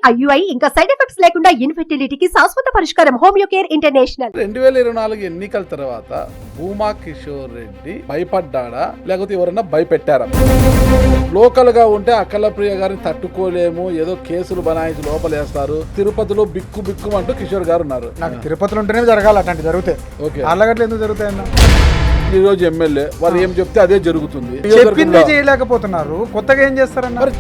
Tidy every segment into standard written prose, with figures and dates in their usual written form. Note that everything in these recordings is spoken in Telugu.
ఐయుఐ ఇంకా సైడ్ ఎఫెక్ట్స్ లేకుండా ఇన్ఫెర్టిలిటీకి శాశ్వత పరిష్కారం హోమియో కేర్ ఇంటర్నేషనల్. 2024 ఎన్నికల తర్వాత భూమా కిషోర్ రెడ్డి భయపడ్డాడా లేకపోతే ఎవరన్నా భయపెట్టారా? లోకల్ గా ఉంటే అఖిలప్రియ గారిని తట్టుకోలేము, ఏదో కేసులు బనాయించి లోపలేస్తారు, తిరుపతిలో బిక్కు బిక్కు అంటూ కిషోర్ గారు ఉన్నారు. నాకు తిరుపతిలో ఉంటేనే జరగాలి, అట్లాంటి జరుగుతాయి. ఓకే, ఆళ్ళగడ్డలు ఎందుకు జరుగుతాయన్న? ఈ రోజు ఎమ్మెల్యే వాళ్ళు ఏం చెప్తే అదే జరుగుతుంది. చెప్పిందే చేయలేకపోతున్నారు, కొత్తగా ఏం చేస్తారన్న?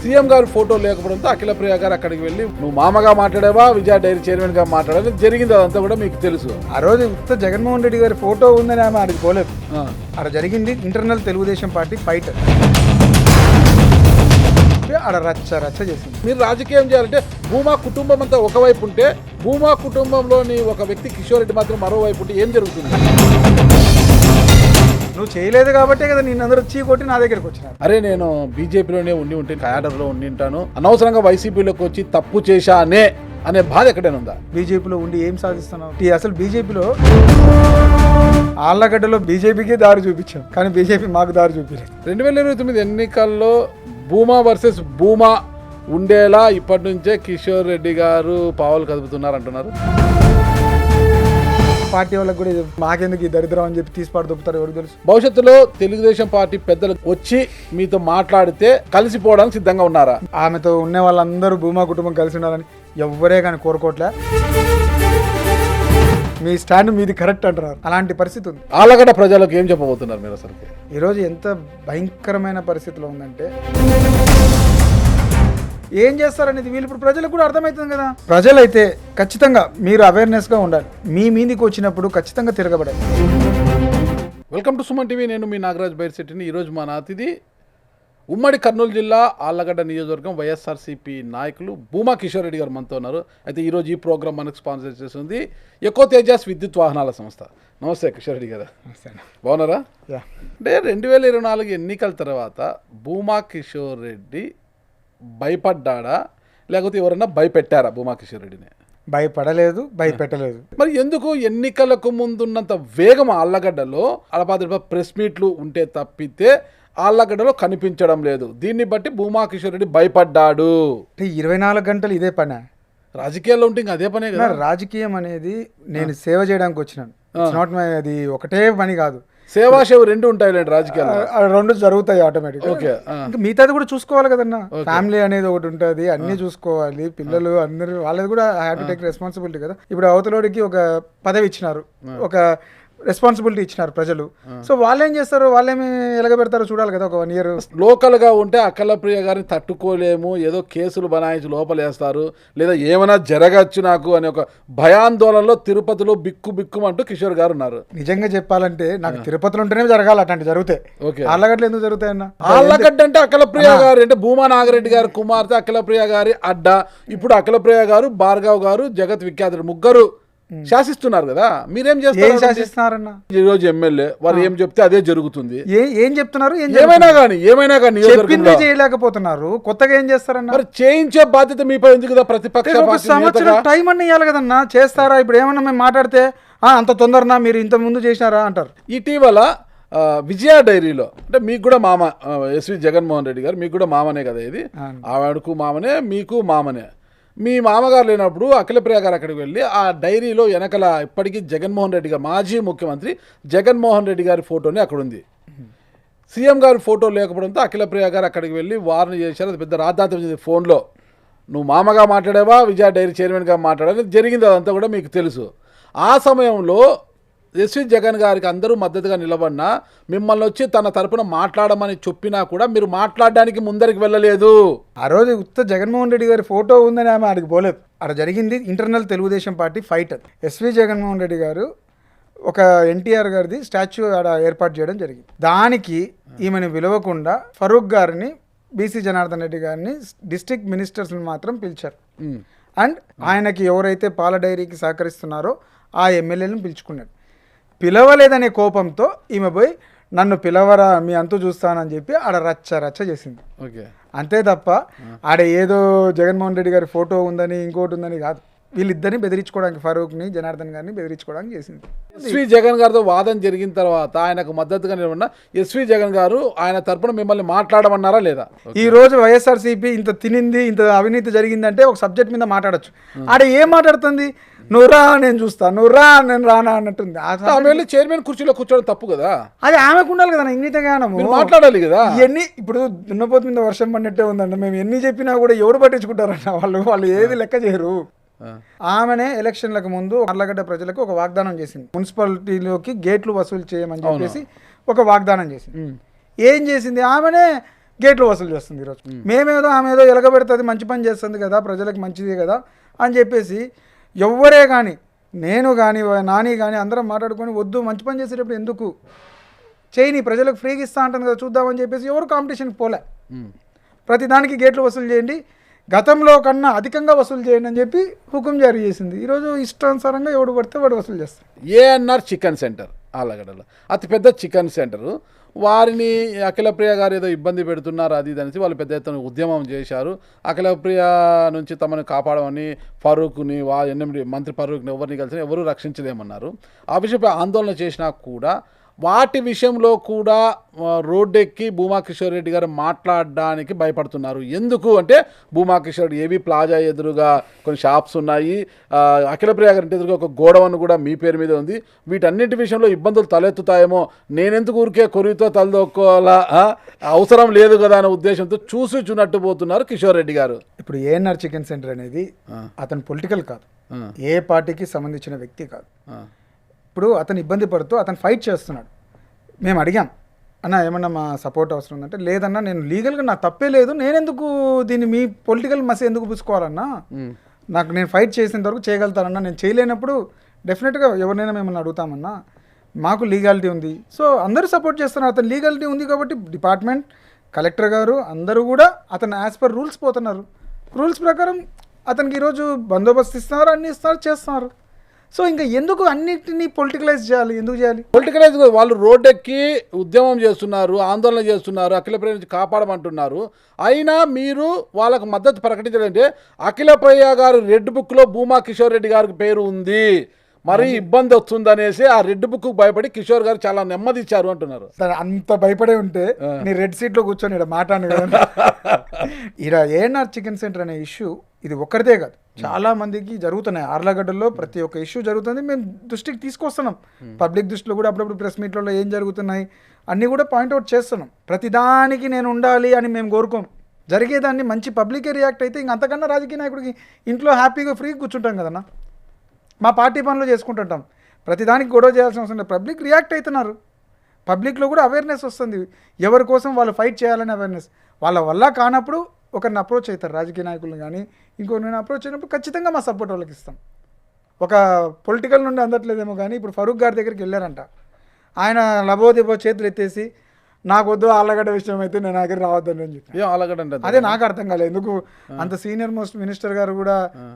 సీఎం గారు ఫోటో లేకపోవడంతో అఖిలప్రియ గారు అక్కడికి వెళ్ళి నువ్వు మామగా మాట్లాడావా, విజయ డైరీ చైర్మన్ గా మాట్లాడాలి జరిగింది. అదంతా కూడా మీకు తెలుసు. ఆ రోజు ఉత్త జగన్మోహన్ రెడ్డి గారి ఫోటో ఉందని ఆమె ఆడికి పోలేదు. ఆడ జరిగింది ఇంటర్నల్ తెలుగుదేశం పార్టీ ఫైట్. ఆడ రచ్చ రచ్చ చేసింది. మీరు రాజకీయం చేయాలంటే భూమా కుటుంబం అంతా ఒకవైపు ఉంటే, భూమా కుటుంబంలోని ఒక వ్యక్తి కిషోర్ రెడ్డి మాత్రం మరోవైపు ఉంటే ఏం జరుగుతుంది? నువ్వు చేయలేదు కాబట్టే కదా నేను అందరూ చీ కొట్టి నా దగ్గరికి వచ్చినారు. అరే నేను బీజేపీలోనే ఉండి క్యాడర్లో ఉంటాను, అనవసరంగా వైసీపీలోకి వచ్చి తప్పు చేశానే అనే బాధ ఎక్కడైనా ఉందా? బీజేపీలో ఉండి ఏం సాధిస్తున్నావు? అసలు బీజేపీలో ఆళ్ళగడ్డలో బీజేపీకి దారి చూపించాం, కానీ బీజేపీ మాకు దారి చూపించలేదు. 2029 ఎన్నికల్లో భూమా వర్సెస్ భూమా ఉండేలా ఇప్పటి నుంచే కిషోర్ రెడ్డి గారు పావులు కదుపుతున్నారు అంటున్నారు. పార్టీ వాళ్ళకి కూడా మాకెందుకు ఈ దరిద్రం అని చెప్పి తీసి దొప్పుతారు, ఎవరికి తెలుసు. భవిష్యత్తులో తెలుగుదేశం పార్టీ పెద్దలు వచ్చి మీతో మాట్లాడితే కలిసిపోవడానికి సిద్ధంగా ఉన్నారా? ఆమెతో ఉన్న వాళ్ళందరూ భూమా కుటుంబం కలిసి ఉండాలని ఎవ్వరే కానీ కోరుకోవట్లే. మీ స్టాండ్ మీది కరెక్ట్ అంటున్నారు, అలాంటి పరిస్థితి ఉంది. ఆళ్ళగడ్డ ప్రజలకు ఏం చెప్పబోతున్నారు మీరు అసలు? ఈరోజు ఎంత భయంకరమైన పరిస్థితిలో ఉందంటే ఏం చేస్తారనేది వీళ్ళు ఇప్పుడు ప్రజలకు కూడా అర్థమవుతుంది కదా. ప్రజలైతే ఖచ్చితంగా మీరు అవేర్నెస్గా ఉండాలి. మీ మీదికి వచ్చినప్పుడు ఖచ్చితంగా తిరగబడాలి. Welcome to Suman TV. నేను మీ నాగరాజ్ బైర్శెట్టిని. ఈరోజు మా నాతిది ఉమ్మడి కర్నూలు జిల్లా ఆళ్ళగడ్డ నియోజకవర్గం వైఎస్ఆర్సీపీ నాయకులు భూమా కిషోర్ రెడ్డి గారు మనతో ఉన్నారు. అయితే ఈరోజు ఈ ప్రోగ్రామ్ మనకు స్పాన్సర్ చేస్తుంది ఎకో తేజాస్ విద్యుత్ వాహనాల సంస్థ. నమస్తే కిషోర్ రెడ్డి గారు, బాగున్నారా? అంటే 2024 ఎన్నికల తర్వాత భూమా కిషోర్ రెడ్డి భయపడ్డాడా లేకపోతే ఎవరన్నా భయపెట్టారా భూమా కిషోర్ రెడ్డిని? భయపడలేదు, భయపెట్టలేదు. మరి ఎందుకు ఎన్నికలకు ముందున్నంత వేగం ఆళ్ళగడ్డలో అలపాది ప్రెస్ మీట్లు ఉంటే తప్పితే ఆళ్ళగడ్డలో కనిపించడం లేదు? దీన్ని బట్టి భూమా కిషోర్ రెడ్డి భయపడ్డాడు. 24 గంటలు ఇదే పని. రాజకీయాల్లో ఉంటే ఇంకా అదే పనే కదా. రాజకీయం అనేది నేను సేవ చేయడానికి వచ్చినాను, నాట్ మై, అది ఒకటే పని కాదు. సేవా సేవ రెండు ఉంటాయి రాజకీయాలు, రెండు జరుగుతాయి ఆటోమేటిక్. ఓకే, ఇంకా మిగతాది కూడా చూసుకోవాలి కదన్నా. ఫ్యామిలీ అనేది ఒకటి ఉంటుంది, అన్ని చూసుకోవాలి. పిల్లలు అందరూ వాళ్ళది కూడా హ్యావ్ టు టేక్ రెస్పాన్సిబిలిటీ కదా. ఇప్పుడు అవతలోడికి ఒక పదవి ఇచ్చినారు, ఒక రెస్పాన్సిబిలిటీ ఇచ్చినారు ప్రజలు. సో వాళ్ళు ఏం చేస్తారు, వాళ్ళేమి ఎలగబెడతారో చూడాలి కదా. ఒక 1 year లోకల్ గా ఉంటే అఖిలప్రియ గారిని తట్టుకోలేము, ఏదో కేసులు బనాయించి లోపలేస్తారు, లేదా ఏమైనా జరగచ్చు నాకు అనే ఒక భయాందోళనలో తిరుపతిలో బిక్కు బిక్కు అంటూ కిషోర్ గారు ఉన్నారు. నిజంగా చెప్పాలంటే నాకు తిరుపతిలో ఉంటేనే జరగాలి, అట్లాంటి జరుగుతాయి. ఆళ్ళగడ్డలు ఎందుకు జరుగుతాయన్న? ఆళ్ళగడ్డ అంటే అఖిలప్రియ గారు అంటే భూమా నాగిరెడ్డి గారి కుమార్తె అఖిలప్రియ గారి అడ్డ. ఇప్పుడు అఖిలప్రియ గారు, భార్గవ్ గారు, జగత్ విఖ్యాతులు ముగ్గురు శాసిస్తున్నారు కదా. మీరేం శాసిస్తున్నారన్న? ఈ రోజు ఎమ్మెల్యే వాళ్ళు ఏం చెప్తే అదే జరుగుతుంది. ఏం చెప్తున్నారు? ఏమైనా కానీ చెప్పిందే చేయలేకపోతున్నారు, కొత్తగా ఏం చేస్తారన్న? మరి చేయించే బాధ్యత మీపై ఉంది కదా. ప్రతిపక్ష సంవత్సరం టైం అన్న ఇవ్వాలి కదన్నా. చేస్తారా? ఇప్పుడు ఏమన్నా మేము మాట్లాడితే అంత తొందరనా, మీరు ఇంత ముందు చేసినారా అంటారు. ఇటీవల విజయ డైరీలో అంటే మీకు కూడా మామ ఎస్వి జగన్మోహన్ రెడ్డి గారు, మీకు కూడా మామనే కదా ఇది. ఆవిడకు మామనే, మీకు మామనే. మీ మామగారు లేనప్పుడు అఖిలప్రియ గారు అక్కడికి వెళ్ళి ఆ డైరీలో వెనకల ఇప్పటికీ జగన్మోహన్ రెడ్డి గారు, మాజీ ముఖ్యమంత్రి జగన్మోహన్ రెడ్డి గారి ఫోటోని అక్కడ ఉంది. సీఎం గారి ఫోటో లేకపోవడంతో అఖిలప్రియ గారు అక్కడికి వెళ్ళి వార్న్ చేశారు. అది పెద్ద రాద్ధాంతం ఫోన్లో నువ్వు మామగా మాట్లాడావా, విజయ డైరీ చైర్మన్గా మాట్లాడాలి జరిగింది. అదంతా కూడా మీకు తెలుసు. ఆ సమయంలో ఎస్వి జగన్ గారికి అందరూ మద్దతుగా నిలబడినా మిమ్మల్ని వచ్చి తన తరపున మాట్లాడమని చెప్పినా కూడా మీరు మాట్లాడడానికి ముందరికి వెళ్ళలేదు. ఆ రోజు ఉత్త జగన్మోహన్ రెడ్డి గారి ఫోటో ఉందని ఆమె ఆడికి పోలేదు. అక్కడ జరిగింది internal Telugu Desam party fight. S V Jaganmohan Reddy గారు ఒక ఎన్టీఆర్ గారిది స్టాచ్యూ ఆడ ఏర్పాటు చేయడం జరిగింది. దానికి ఈమెను పిలవకుండా ఫరూక్ గారిని, బీసీ జనార్దన్ రెడ్డి గారిని, డిస్ట్రిక్ట్ మినిస్టర్స్ని మాత్రం పిలిచారు. అండ్ ఆయనకి ఎవరైతే పాల డైరీకి సహకరిస్తున్నారో ఆ ఎమ్మెల్యేలను పిలుచుకున్నాడు. పిలవలేదనే కోపంతో ఈమె పోయి నన్ను పిలవరా, మీ అంతు చూస్తానని చెప్పి ఆడ రచ్చ రచ్చ చేసింది. ఓకే, అంతే తప్ప ఆడ ఏదో జగన్మోహన్ రెడ్డి గారి ఫోటో ఉందని ఇంకోటి ఉందని కాదు. వీళ్ళిద్దరిని బెదిరించుకోవడానికి, ఫరూక్ని జనార్దన్ గారిని బెదిరించుకోవడానికి చేసింది. ఎస్వి జగన్ గారితో వాదన జరిగిన తర్వాత ఆయనకు మద్దతుగా నిలబడిన ఎస్వి జగన్ గారు ఆయన తరపున మిమ్మల్ని మాట్లాడమన్నారా లేదా? ఈ రోజు వైఎస్ఆర్సీపీ ఇంత తినింది, ఇంత అవినీతి జరిగిందంటే ఒక సబ్జెక్ట్ మీద మాట్లాడచ్చు. ఆడ ఏం మాట్లాడుతుంది? నువ్వు రా నేను చూస్తా, నువ్వు రా నేను రానా అన్నట్టుంది. ఆమె చైర్మన్ కుర్చీలో కూర్చోవడం తప్పు కదా, అది ఆమెకు ఉండాలి కదా ఇంగిత జ్ఞానం, మాట్లాడాలి కదా. ఇవన్నీ ఇప్పుడు దున్నపోతు మీద వర్షం పడినట్టే ఉందండి. మేము ఎన్ని చెప్పినా కూడా ఎవరు పట్టించుకుంటారన్న, వాళ్ళు ఏది లెక్క చేయరు. ఆమెనే ఎలక్షన్లకు ముందు అర్లగడ్డ ప్రజలకు ఒక వాగ్దానం చేసింది, మున్సిపాలిటీలోకి గేట్లు వసూలు చేయమని చెప్పేసి ఒక వాగ్దానం చేసింది. ఏం చేసింది? ఆమెనే గేట్లు వసూలు చేస్తుంది ఈరోజు. మేమేదో ఆమె ఏదో ఎలగబెడుతుంది, మంచి పని చేస్తుంది కదా, ప్రజలకు మంచిది కదా అని చెప్పేసి ఎవ్వరే కానీ, నేను కానీ నాని కానీ అందరం మాట్లాడుకొని వద్దు, మంచి పని చేసేటప్పుడు ఎందుకు చేయని, ప్రజలకు ఫ్రీగా ఇస్తా అంటుంది కదా చూద్దామని చెప్పేసి ఎవరు కాంపిటీషన్కి పోలే. ప్రతిదానికి గేట్లు వసూలు చేయండి, గతంలో కన్నా అధికంగా వసూలు చేయండి అని చెప్పి హుకుం జారీ చేసింది. ఈరోజు ఇష్టానుసారంగా ఎవడు పడితే వాడు వసూలు చేస్తారు. ఏఎన్ఆర్ చికెన్ సెంటర్ ఆళ్ళగడ్డలో అతిపెద్ద చికెన్ సెంటరు, వారిని అఖిలప్రియ గారు ఏదో ఇబ్బంది పెడుతున్నారు అది ఇది అనేసి వాళ్ళు పెద్ద ఎత్తున ఉద్యమం చేశారు. అఖిలప్రియ నుంచి తమను కాపాడమని ఫరూక్ని ఎన్ఎండి మంత్రి ఫరూక్ని ఎవరిని కలిసి ఎవరు రక్షించలేమన్నారు. ఆ విషయంపై ఆందోళన చేసినా కూడా వాటి విషయంలో కూడా రోడ్డెక్కి భూమా కిషోర్ రెడ్డి గారు మాట్లాడడానికి భయపడుతున్నారు. ఎందుకు అంటే భూమా కిషోర్ రెడ్డి ఏవి ప్లాజా ఎదురుగా కొన్ని షాప్స్ ఉన్నాయి, అఖిలప్రియ గారి ఇంటి ఎదురుగా ఒక గోడవన్ కూడా మీ పేరు మీద ఉంది. వీటన్నింటి విషయంలో ఇబ్బందులు తలెత్తుతాయేమో, నేనెందుకు ఊరికే కొరివితో తలదొక్కోవాలా, అవసరం లేదు కదా అనే ఉద్దేశంతో చూసి చూనట్టు పోతున్నారు కిషోర్ రెడ్డి గారు. ఇప్పుడు ఏఎన్ఆర్ చికెన్ సెంటర్ అనేది అతను పొలిటికల్ కాదు, ఏ పార్టీకి సంబంధించిన వ్యక్తి కాదు. ఇప్పుడు అతను ఇబ్బంది పడుతూ అతను ఫైట్ చేస్తున్నాడు. మేము అడిగాం, అన్న ఏమన్నా మా సపోర్ట్ అవసరం ఉందంటే, లేదన్నా నేను లీగల్గా నాకు తప్పే లేదు, నేనెందుకు దీన్ని మీ పొలిటికల్ మసి ఎందుకు పూసుకోవాలన్నా, నాకు నేను ఫైట్ చేసేంత వరకు చేయగలుగుతానన్నా, నేను చేయలేనప్పుడు డెఫినెట్గా ఎవరినైనా మిమ్మల్ని అడుగుతామన్నా, మాకు లీగాలిటీ ఉంది. సో అందరూ సపోర్ట్ చేస్తున్నారు, అతను లీగాలిటీ ఉంది కాబట్టి డిపార్ట్మెంట్, కలెక్టర్ గారు అందరూ కూడా అతను యాజ్ పర్ రూల్స్ పోతున్నారు. రూల్స్ ప్రకారం అతనికి ఈరోజు బందోబస్తు ఇస్తున్నారు, అన్నీ ఇస్తున్నారు, చేస్తున్నారు. సో ఇంకా ఎందుకు అన్నిటినీ పొలిటికలైజ్ చేయాలి? ఎందుకు చేయాలి పొలిటికలైజ్? వాళ్ళు రోడ్డెక్కి ఉద్యమం చేస్తున్నారు, ఆందోళన చేస్తున్నారు, అఖిలప్రియ నుంచి కాపాడమంటున్నారు. అయినా మీరు వాళ్ళకు మద్దతు ప్రకటించాలంటే అఖిలప్రియ గారు రెడ్ బుక్లో భూమా కిషోర్ రెడ్డి గారికి పేరు ఉంది, మరి ఇబ్బంది వస్తుందనేసి ఆ రెడ్ బుక్ భయపడి కిషోర్ గారు చాలా నెమ్మది ఇచ్చారు అంటున్నారు. సరే, అంత భయపడే ఉంటే నీ రెడ్ సీట్లో కూర్చొని ఇక్కడ మాట్లాడు కదా. ఇలా ఏఎన్ఆర్ చికెన్ సెంటర్ అనే ఇష్యూ ఇది ఒక్కరిదే కాదు, చాలా మందికి జరుగుతున్నాయి. ఆర్లగడ్డలో ప్రతి ఒక్క ఇష్యూ జరుగుతుంది, మేము దృష్టికి తీసుకొస్తున్నాం. పబ్లిక్ దృష్టిలో కూడా అప్పుడప్పుడు ప్రెస్ మీట్లలో ఏం జరుగుతున్నాయి అన్నీ కూడా పాయింట్అవుట్ చేస్తున్నాం. ప్రతిదానికి నేను ఉండాలి అని మేము కోరుకోం. జరిగేదాన్ని మంచి పబ్లికే రియాక్ట్ అయితే ఇంక అంతకన్నా రాజకీయ నాయకుడికి ఇంట్లో హ్యాపీగా ఫ్రీగా కూర్చుంటాం కదన్నా, మా పార్టీ పనులు చేసుకుంటుంటాం. ప్రతిదానికి గొడవ చేయాల్సిన అవసరం లేదు. పబ్లిక్ రియాక్ట్ అవుతున్నారు, పబ్లిక్లో కూడా అవేర్నెస్ వస్తుంది, ఎవరి కోసం వాళ్ళు ఫైట్ చేయాలని అవేర్నెస్. వాళ్ళ వల్ల కానప్పుడు ఒకరిని అప్రోచ్ అవుతారు, రాజకీయ నాయకులను కానీ ఇంకొకరిని అప్రోచ్ అయినప్పుడు ఖచ్చితంగా మా సపోర్ట్ వాళ్ళకి ఇస్తాం. ఒక పొలిటికల్ నుండి అందట్లేదేమో కానీ ఇప్పుడు ఫరూక్ గారి దగ్గరికి వెళ్ళారంట, ఆయన లబోదిబో చేతులు ఎత్తేసి నాకు వద్దు ఆళ్ళగడ్డ విషయం అయితే నేను దగ్గర రావద్దని అని చెప్పి. అదే నాకు అర్థం కాలేదు, ఎందుకు అంత సీనియర్ మోస్ట్ మినిస్టర్ గారు కూడా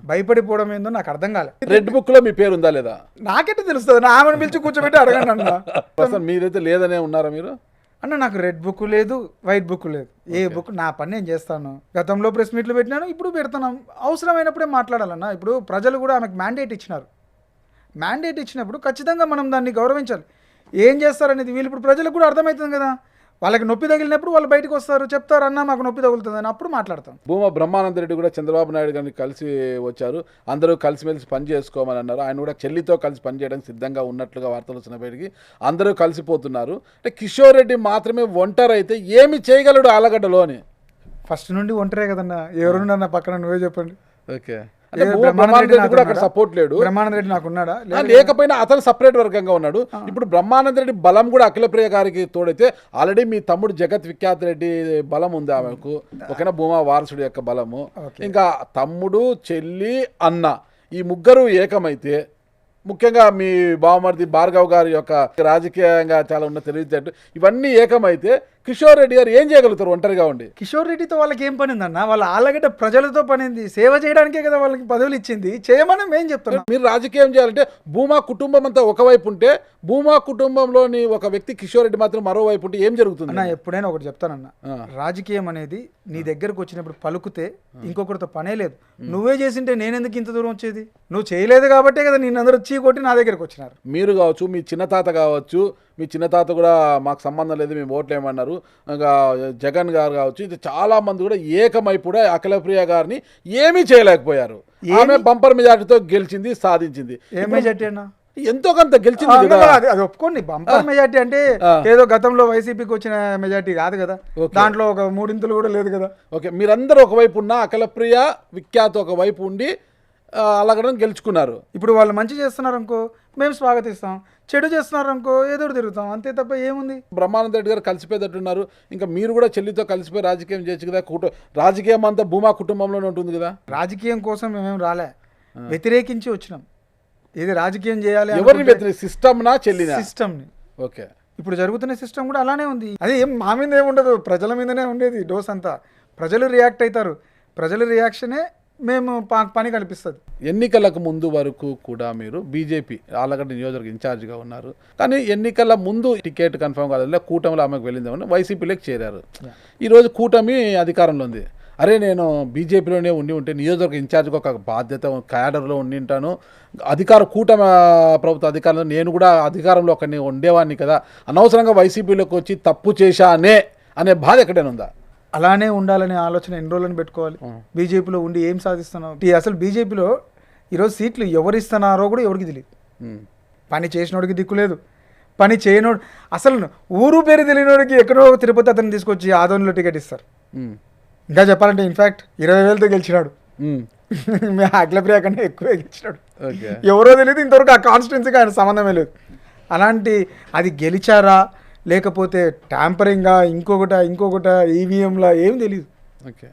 భయపడిపోవడం ఏందో నాకు అర్థం కాలేదు. రెడ్ బుక్ లో మీ పేరు ఉందా లేదా నాకెట్లా తెలుస్తుంది? ఆమెను పిలిచి కూర్చోబెట్టి అడగండి అన్న. మీరైతే లేదనే ఉన్నారా మీరు? అన్న నాకు రెడ్ బుక్ లేదు, వైట్ బుక్ లేదు, ఏ బుక్ నా పని నేను చేస్తాను. గతంలో ప్రెస్ మీట్లు పెట్టినాను, ఇప్పుడు పెడుతున్నాం. అవసరమైనప్పుడే మాట్లాడాలన్నా. ఇప్పుడు ప్రజలు కూడా ఆమెకు మ్యాండేట్ ఇచ్చినారు. మ్యాండేట్ ఇచ్చినప్పుడు ఖచ్చితంగా మనం దాన్ని గౌరవించాలి. ఏం చేస్తారనేది వీళ్ళు ఇప్పుడు ప్రజలకు కూడా అర్థమవుతుంది కదా. వాళ్ళకి నొప్పి తగిలినప్పుడు వాళ్ళు బయటకు వస్తారు, చెప్తారు అన్న మాకు నొప్పి తగులుతుందని, అప్పుడు మాట్లాడతాం. భూమా బ్రహ్మానంద రెడ్డి కూడా చంద్రబాబు నాయుడు గారిని కలిసి వచ్చారు, అందరూ కలిసిమెలిసి పని చేసుకోమని అన్నారు. ఆయన కూడా చెల్లితో కలిసి పనిచేయడానికి సిద్ధంగా ఉన్నట్లుగా వార్తలు వచ్చిన బయటికి అందరూ కలిసిపోతున్నారు. అంటే కిషోర్ రెడ్డి మాత్రమే ఒంటరి అయితే ఏమి చేయగలడు ఆలగడ్డలో అని? ఫస్ట్ నుండి ఒంటరే కదన్నా, ఎవరున్నా పక్కన నువ్వే చెప్పండి. ఓకే, సపోర్ట్ లేడు, బ్రహ్మానంద రెడ్డి నాకు ఉన్నాడా? లేకపోయినా అతను సపరేట్ వర్గంగా ఉన్నాడు. ఇప్పుడు బ్రహ్మానంద రెడ్డి బలం కూడా అఖిలప్రియ గారికి తోడైతే ఆల్రెడీ మీ తమ్ముడు జగత్ విఖ్యాత్ రెడ్డి బలం ఉంది ఆమెకు, ఓకేనా, భూమా వారసుడు యొక్క బలము. ఇంకా తమ్ముడు, చెల్లి, అన్న ఈ ముగ్గురు ఏకమైతే, ముఖ్యంగా మీ బావమరిది భార్గవ్ గారి యొక్క రాజకీయంగా చాలా ఉన్న తెలివితేటలు ఇవన్నీ ఏకమైతే కిషోర్ రెడ్డి గారు ఏం చేయగలుగుతారు ఒంటరిగా ఉండి? కిషోర్ రెడ్డితో వాళ్ళకి ఏం పని ఉందన్న? వాళ్ళ ఆళ్ళగడ్డ ప్రజలతో పనింది, సేవ చేయడానికే కదా వాళ్ళకి పదవులు ఇచ్చింది. చేయమని మేము చెప్తున్నాం. మీరు రాజకీయం చేయాలంటే భూమా కుటుంబం అంతా ఒకవైపు ఉంటే, భూమా కుటుంబంలోని ఒక వ్యక్తి కిషోర్ రెడ్డి మాత్రం మరోవైపు ఉంటే ఏం జరుగుతుంది? అన్న ఎప్పుడైనా ఒకటి చెప్తానన్న, రాజకీయం అనేది నీ దగ్గరకు వచ్చినప్పుడు పలుకుతే ఇంకొకరితో పనే లేదు. నువ్వే చేసింటే నేనెందుకు ఇంత దూరం వచ్చేది? నువ్వు చేయలేదు కాబట్టే కదా నేను అందరూ చీ కొట్టి నా దగ్గరకు వచ్చినారు. మీరు కావచ్చు, మీ చిన్న తాత కావచ్చు, మీ చిన్న తాత కూడా మాకు సంబంధం లేదు మేము ఓట్లు ఏమన్నారు, ఇంకా జగన్ గారు కావచ్చు, ఇది చాలా మంది కూడా ఏకమై కూడా అఖిలప్రియ గారిని ఏమీ చేయలేకపోయారు. ఆమె బంపర్ మెజార్టీతో గెలిచింది, సాధించింది. ఏ మెజార్టీ అన్న? ఎంతో కొంత గెలిచింది కదా. అది ఒప్పుకోండి, బంపర్ మెజార్టీ అంటే ఏదో గతంలో వైసీపీకి వచ్చిన మెజార్టీ కాదు కదా, దాంట్లో ఒక మూడింతలు కూడా లేదు కదా. ఓకే, మీరందరూ ఒకవైపు ఉన్న అఖిలప్రియ విఖ్యాత ఒకవైపు ఉండి అలాగ గెలుచుకున్నారు. ఇప్పుడు వాళ్ళు మంచి చేస్తున్నారు అనుకో మేము స్వాగతిస్తాం, చెడు చేస్తున్నారు అనుకో ఎదురు తిరుగుతాం, అంతే తప్ప ఏముంది. బ్రహ్మానంద రెడ్డి గారు కలిసిపోయేటట్టున్నారు, ఇంకా మీరు కూడా చెల్లితో కలిసిపోయి రాజకీయం చేయొచ్చు కదా. రాజకీయం అంతా భూమా కుటుంబంలోనే ఉంటుంది కదా. రాజకీయం కోసం మేమేం రాలే, వ్యతిరేకించి వచ్చినాం. ఏది రాజకీయం చేయాలి, ఎవరిని వ్యతిరేక సిస్టమ్నా చెల్లినా? సిస్టమ్ని. ఓకే, ఇప్పుడు జరుగుతున్న సిస్టమ్ కూడా అలానే ఉంది. అది ఏం మా మీద ఏముండదు, ప్రజల మీదనే ఉండేది డోస్ అంతా. ప్రజలు రియాక్ట్ అవుతారు, ప్రజల రియాక్షనే మేము పని కనిపిస్తుంది. ఎన్నికలకు ముందు వరకు కూడా మీరు బీజేపీ ఆళ్ళగడ్డ నియోజకవర్గ ఇన్ఛార్జిగా ఉన్నారు, కానీ ఎన్నికల ముందు టికెట్ కన్ఫర్మ్ కాదు, కూటమిలో ఆమెకు వెళ్ళిందేమని వైసీపీలోకి చేరారు. ఈరోజు కూటమి అధికారంలో ఉంది. అరే నేను బీజేపీలోనే ఉంటే నియోజకవర్గ ఇన్ఛార్జ్గా ఒక బాధ్యత క్యాడర్లో ఉంటాను, కూటమి ప్రభుత్వ అధికారంలో నేను కూడా అధికారంలో ఒకరిని ఉండేవాడిని కదా, అనవసరంగా వైసీపీలోకి వచ్చి తప్పు చేశానే అనే బాధ ఎక్కడైనా ఉందా? అలానే ఉండాలనే ఆలోచన ఎన్ని రోజులను పెట్టుకోవాలి? బీజేపీలో ఉండి ఏం సాధిస్తున్నావు? అసలు బీజేపీలో ఈరోజు సీట్లు ఎవరు ఇస్తున్నారో కూడా ఎవరికి తెలియదు. పని చేసినోడికి దిక్కు లేదు, పని చేయనోడు అసలు ఊరు పేరు తెలియనోడికి ఎక్కడో తిరుపతి అతను తీసుకొచ్చి ఆదోనిలో టికెట్ ఇస్తారు. ఇంకా చెప్పాలంటే ఇన్ఫ్యాక్ట్ 20,000తో గెలిచినాడు, అఖిలప్రియ కన్నా ఎక్కువే గెలిచినాడు. ఎవరో తెలియదు, ఇంతవరకు ఆ కాన్స్టిట్యున్సీకి ఆయన సంబంధమే లేదు. అలాంటి అది గెలిచారా లేకపోతే ట్యాంపరింగా ఇంకొకట ఈవీఎంలా ఏం తెలియదు. ఓకే,